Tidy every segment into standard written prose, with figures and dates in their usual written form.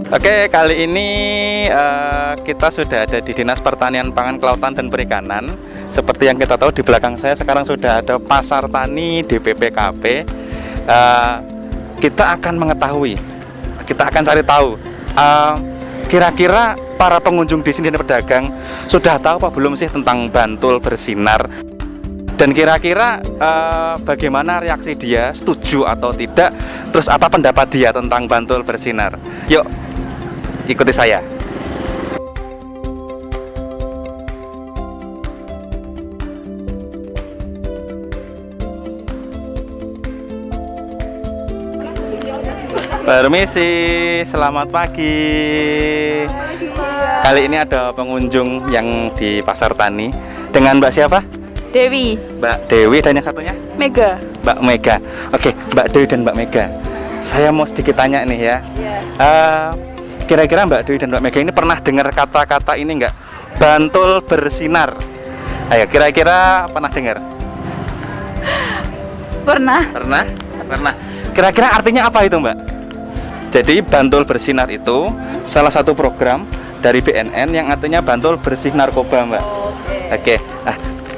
Oke, kali ini kita sudah ada di Dinas Pertanian Pangan, Kelautan dan Perikanan. Seperti yang kita tahu, di belakang saya sekarang sudah ada Pasar Tani DPPKP. Kita akan mengetahui, kita akan cari tahu kira-kira para pengunjung di sini dan pedagang sudah tahu apa belum sih tentang Bantul Bersinar. Dan kira-kira bagaimana reaksi dia, setuju atau tidak, terus apa pendapat dia tentang Bantul Bersinar. Yuk, ikuti saya. Permisi, selamat pagi. Kali ini ada pengunjung yang di Pasar Tani dengan Mbak siapa? Dewi. Mbak Dewi, dan yang satunya? Mega. Mbak Mega. Oke, Mbak Dewi dan Mbak Mega. Saya mau sedikit tanya nih ya. Kira-kira Mbak Dewi dan Mbak Mega ini pernah dengar kata-kata ini enggak? Bantul Bersinar. Ayo, kira-kira pernah dengar? Pernah. Pernah? Pernah. Kira-kira artinya apa itu, Mbak? Jadi Bantul Bersinar itu salah satu program dari BNN yang artinya Bantul Bersih Narkoba, Mbak. Oke.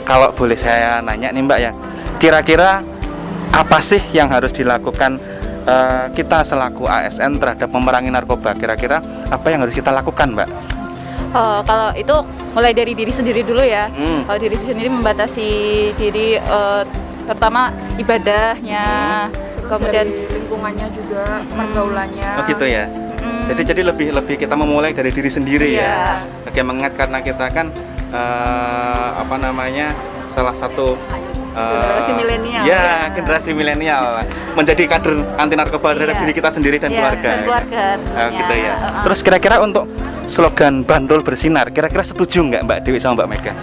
Kalau boleh saya nanya nih, Mbak ya, kira-kira apa sih yang harus dilakukan kita selaku ASN terhadap memerangi narkoba? Kira-kira apa yang harus kita lakukan, Mbak? Kalau itu mulai dari diri sendiri dulu ya. Kalau diri sendiri membatasi diri, pertama ibadahnya, kemudian dari lingkungannya juga, pergaulannya. Oh gitu ya. Jadi lebih kita memulai dari diri sendiri ya. Oke, mengingat karena kita kan salah satu generasi milenial. Ya, generasi milenial menjadi kader anti narkoba terhadap diri kita sendiri dan keluarga. Dan keluarga. Gitu ya. Terus kira-kira untuk slogan Bantul Bersinar, kira-kira setuju nggak Mbak Dewi sama Mbak Mega?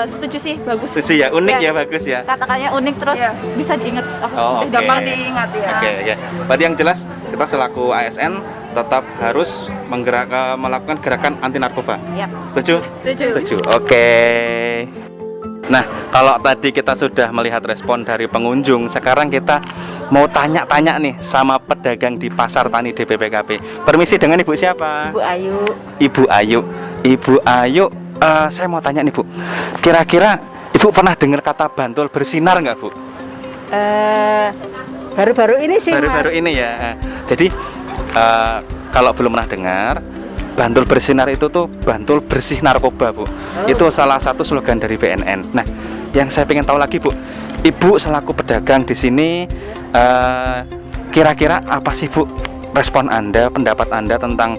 Setuju sih, bagus. Setuju ya, unik ya, bagus ya. Kata-katanya unik, terus bisa diingat. Oke. Gampang diingat ya. Oke. Berarti yang jelas kita selaku ASN tetap harus melakukan gerakan anti narkoba. Yap. Setuju? Setuju. Oke. Nah, kalau tadi kita sudah melihat respon dari pengunjung, sekarang kita mau tanya-tanya nih sama pedagang di Pasar Tani DPPKP. Permisi, dengan Ibu siapa? Bu Ayu. Ibu Ayu. Ibu Ayu, saya mau tanya nih, Bu. Kira-kira Ibu pernah dengar kata Bantul Bersinar nggak, Bu? Baru-baru ini sih, Baru-baru ini ya. Jadi kalau belum pernah dengar, Bantul Bersinar itu tuh Bantul Bersih Narkoba, Bu. Itu salah satu slogan dari BNN. Nah, yang saya pengen tahu lagi, Bu, Ibu selaku pedagang di sini, kira-kira apa sih, Bu, respon Anda, pendapat Anda tentang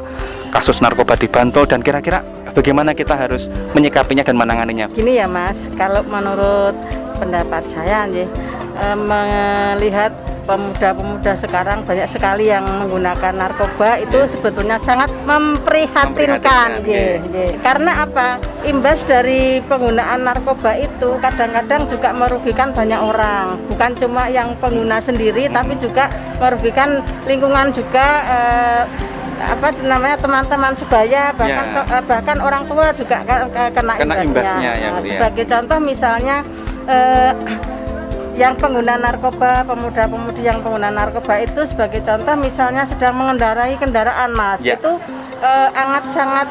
kasus narkoba di Bantul, dan kira-kira bagaimana kita harus menyikapinya dan menanganinya? Gini ya, Mas, kalau menurut pendapat saya, melihat pemuda-pemuda sekarang banyak sekali yang menggunakan narkoba, itu sebetulnya sangat memprihatinkan. Karena apa? Imbas dari penggunaan narkoba itu kadang-kadang juga merugikan banyak orang, bukan cuma yang pengguna sendiri, tapi juga merugikan lingkungan juga, teman-teman sebaya, bahkan orang tua juga kena imbasnya. Sebagai contoh misalnya, yang pengguna narkoba, pemuda-pemudi yang pengguna narkoba itu sebagai contoh misalnya sedang mengendarai kendaraan, Mas, itu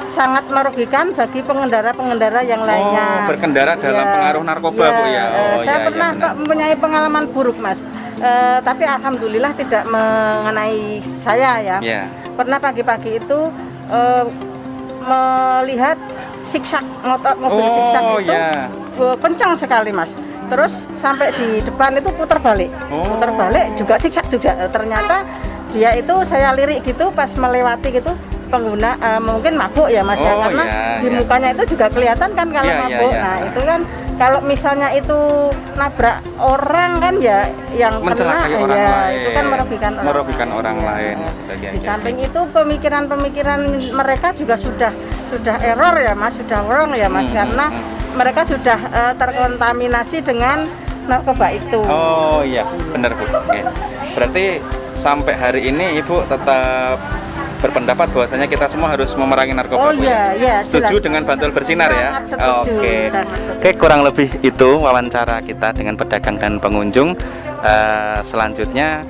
sangat merugikan bagi pengendara-pengendara yang lainnya. Berkendara dalam pengaruh narkoba, Bu ya. Saya pernah mempunyai pengalaman buruk, Mas, tapi alhamdulillah tidak mengenai saya ya. Pernah pagi-pagi itu melihat siksak mobil siksak itu kencang sekali, Mas. Terus sampai di depan itu putar balik juga siksak juga. Ternyata dia itu, saya lirik gitu pas melewati gitu, pengguna mungkin mabuk ya, Mas, ya, karena di mukanya itu juga kelihatan kan kalau mabuk. Nah itu kan kalau misalnya itu nabrak orang kan ya, yang kena itu kan merugikan orang lain. Di samping itu pemikiran mereka juga sudah error ya, Mas, sudah wrong ya, Mas, karena mereka sudah terkontaminasi dengan narkoba itu. Oh iya, benar, Bu. Oke. Berarti sampai hari ini Ibu tetap berpendapat bahwasanya kita semua harus memerangi narkoba. Setuju dengan Bantul Bersinar ya? Oke, kurang lebih itu wawancara kita dengan pedagang dan pengunjung. Selanjutnya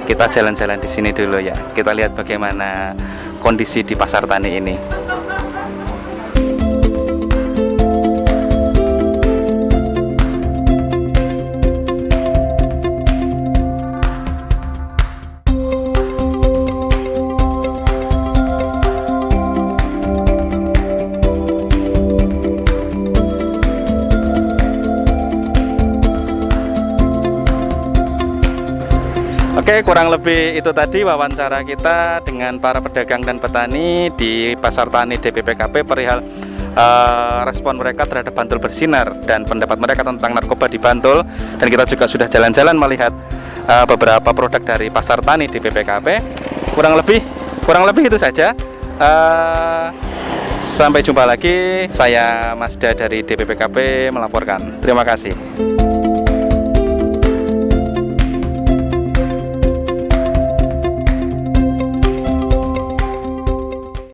kita jalan-jalan di sini dulu ya. Kita lihat bagaimana kondisi di pasar tani ini. Oke, kurang lebih itu tadi wawancara kita dengan para pedagang dan petani di Pasar Tani DPPKP perihal respon mereka terhadap Bantul Bersinar dan pendapat mereka tentang narkoba di Bantul. Dan kita juga sudah jalan-jalan melihat beberapa produk dari Pasar Tani DPPKP. Kurang lebih itu saja. Sampai jumpa lagi. Saya Masda dari DPPKP melaporkan. Terima kasih.